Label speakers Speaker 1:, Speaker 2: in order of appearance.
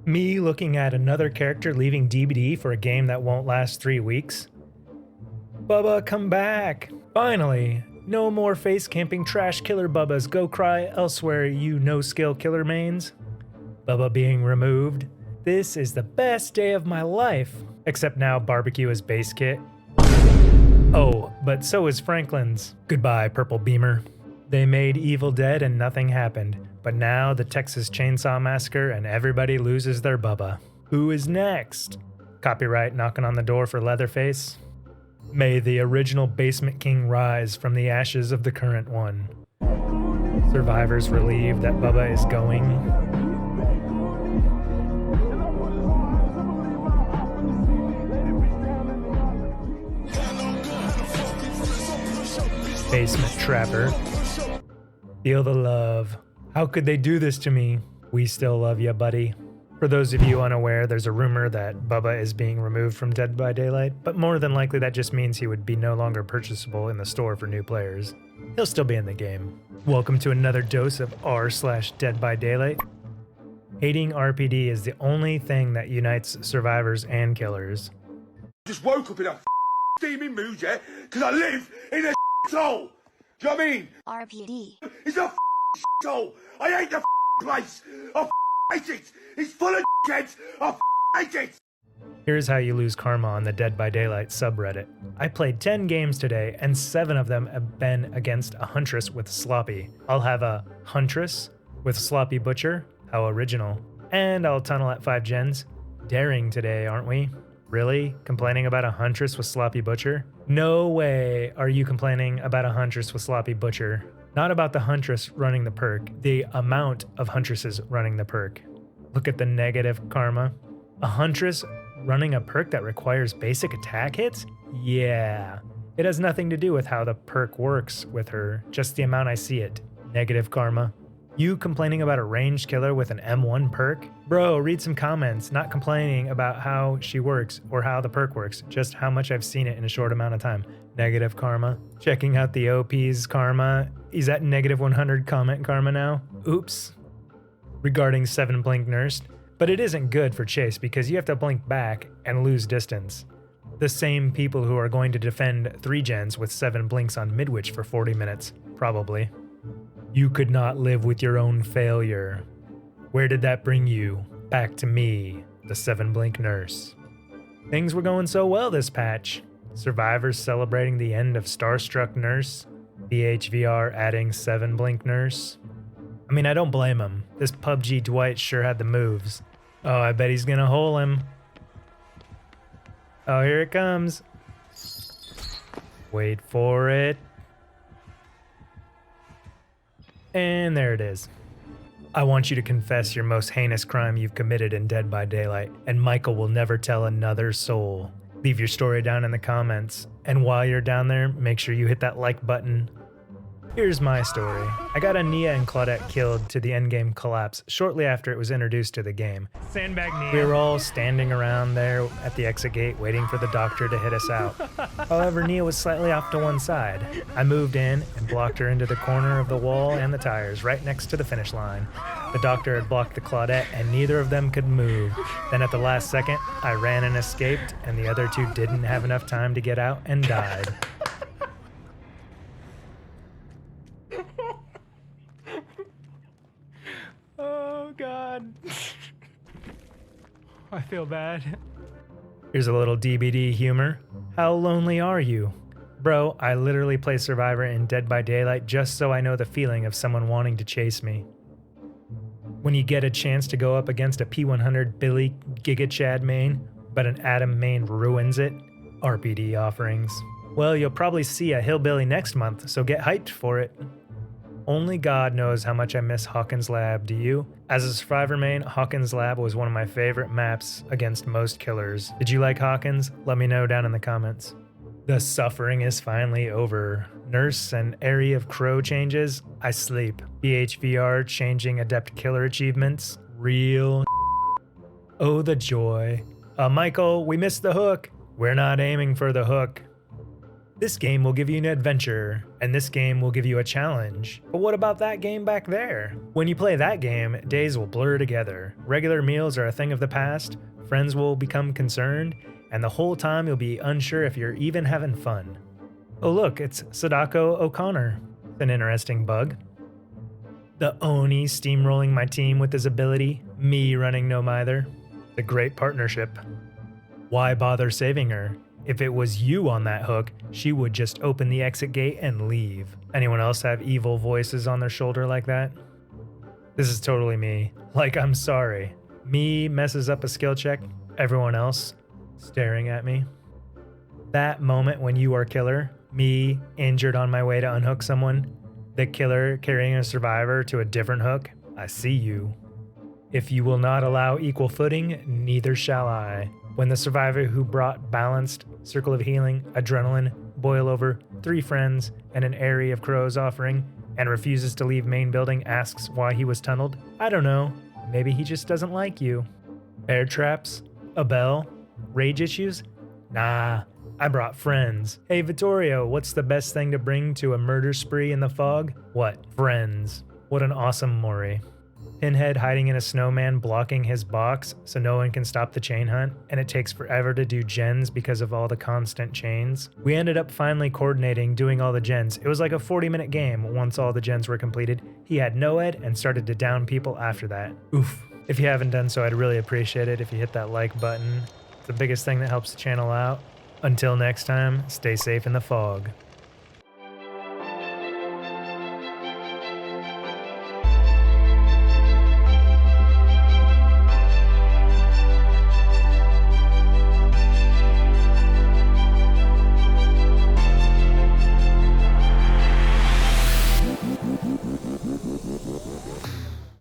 Speaker 1: Me looking at another character leaving DBD for a game that won't last 3 weeks? Bubba, come back! Finally! No more face camping trash killer Bubbas, go cry elsewhere, you no-skill killer mains. Bubba being removed. This is the best day of my life. Except now barbecue is base kit. Oh, but so is Franklin's. Goodbye, Purple Beamer. They made Evil Dead and nothing happened. But now the Texas Chainsaw Massacre and everybody loses their Bubba. Who is next? Copyright knocking on the door for Leatherface. May the original Basement King rise from the ashes of the current one. Survivors relieved that Bubba is going. Basement Trapper. Feel the love. How could they do this to me? We still love ya, buddy. For those of you unaware, there's a rumor that Bubba is being removed from Dead by Daylight, but more than likely that just means he would be no longer purchasable in the store for new players. He'll still be in the game. Welcome to another dose of r/Dead by Daylight. Hating RPD is the only thing that unites survivors and killers.
Speaker 2: Just woke up in a steaming mood, yeah? Because I live in a hole. Do you know what I mean?
Speaker 3: RPD.
Speaker 2: It's a hole. I hate the place. I hate it. It's full of kids. I hate it.
Speaker 1: Here's how you lose karma on the Dead by Daylight subreddit. I played 10 games today, and 7 of them have been against a Huntress with Sloppy. I'll have a Huntress with Sloppy Butcher. How original. And I'll tunnel at 5 gens. Daring today, aren't we? Really? Complaining about a Huntress with Sloppy Butcher? No way are you complaining about a Huntress with Sloppy Butcher. Not about the Huntress running the perk, the amount of Huntresses running the perk. Look at the negative karma. A Huntress running a perk that requires basic attack hits? Yeah. It has nothing to do with how the perk works with her, just the amount I see it. Negative karma. You complaining about a ranged killer with an M1 perk? Bro, read some comments, not complaining about how she works or how the perk works, just how much I've seen it in a short amount of time. Negative karma. Checking out the OP's karma. He's at negative 100 comment karma now. Oops. Regarding 7 blink nursed. But it isn't good for Chase because you have to blink back and lose distance. The same people who are going to defend 3 gens with 7 blinks on Midwich for 40 minutes, probably. You could not live with your own failure. Where did that bring you? Back to me, the 7 blink nurse. Things were going so well this patch. Survivors celebrating the end of Starstruck Nurse. BHVR adding 7 blink nurse. I mean, I don't blame him. This PUBG Dwight sure had the moves. Oh, I bet he's gonna hole him. Oh, here it comes. Wait for it. And there it is. I want you to confess your most heinous crime you've committed in Dead by Daylight, and Michael will never tell another soul. Leave your story down in the comments, and while you're down there, make sure you hit that like button. Here's my story. I got Ania and Claudette killed to the endgame collapse shortly after it was introduced to the game.
Speaker 4: Sandbag Nia.
Speaker 1: We were all standing around there at the exit gate waiting for the doctor to hit us out. However, Nia was slightly off to one side. I moved in and blocked her into the corner of the wall and the tires, right next to the finish line. The doctor had blocked the Claudette and neither of them could move. Then at the last second, I ran and escaped, and the other 2 didn't have enough time to get out and died.
Speaker 4: Oh, God. I feel bad.
Speaker 1: Here's a little DBD humor. How lonely are you? Bro, I literally play Survivor in Dead by Daylight just so I know the feeling of someone wanting to chase me. When you get a chance to go up against a P100 Billy Giga Chad main, but an Adam main ruins it, RPD offerings. Well, you'll probably see a Hillbilly next month, so get hyped for it. Only God knows how much I miss Hawkins Lab, do you? As a Survivor main, Hawkins Lab was one of my favorite maps against most killers. Did you like Hawkins? Let me know down in the comments. The suffering is finally over. Nurse and Area of Crow changes, I sleep. BHVR changing Adept Killer achievements, real. Oh, the joy. Michael, we missed the hook. We're not aiming for the hook. This game will give you an adventure, and this game will give you a challenge. But what about that game back there? When you play that game, days will blur together. Regular meals are a thing of the past, friends will become concerned, and the whole time you'll be unsure if you're even having fun. Oh look, it's Sadako O'Connor. It's an interesting bug. The Oni steamrolling my team with his ability, me running no mither. The great partnership. Why bother saving her? If it was you on that hook, she would just open the exit gate and leave. Anyone else have evil voices on their shoulder like that? This is totally me. Like, I'm sorry. Me messes up a skill check, everyone else staring at me. That moment when you are killer, me injured on my way to unhook someone, the killer carrying a survivor to a different hook, I see you. If you will not allow equal footing, neither shall I. When the survivor who brought balanced, circle of healing, adrenaline, boil over, 3 friends, and an area of crows offering, and refuses to leave main building asks why he was tunneled, I don't know. Maybe he just doesn't like you. Air traps? A bell? Rage issues? Nah, I brought friends. Hey Vittorio, what's the best thing to bring to a murder spree in the fog? What? Friends. What an awesome Mori. Pinhead hiding in a snowman blocking his box so no one can stop the chain hunt, and it takes forever to do gens because of all the constant chains. We ended up finally coordinating doing all the gens. It was like a 40-minute game once all the gens were completed. He had no ed and started to down people after that. Oof. If you haven't done so, I'd really appreciate it if you hit that like button. It's the biggest thing that helps the channel out. Until next time, stay safe in the fog.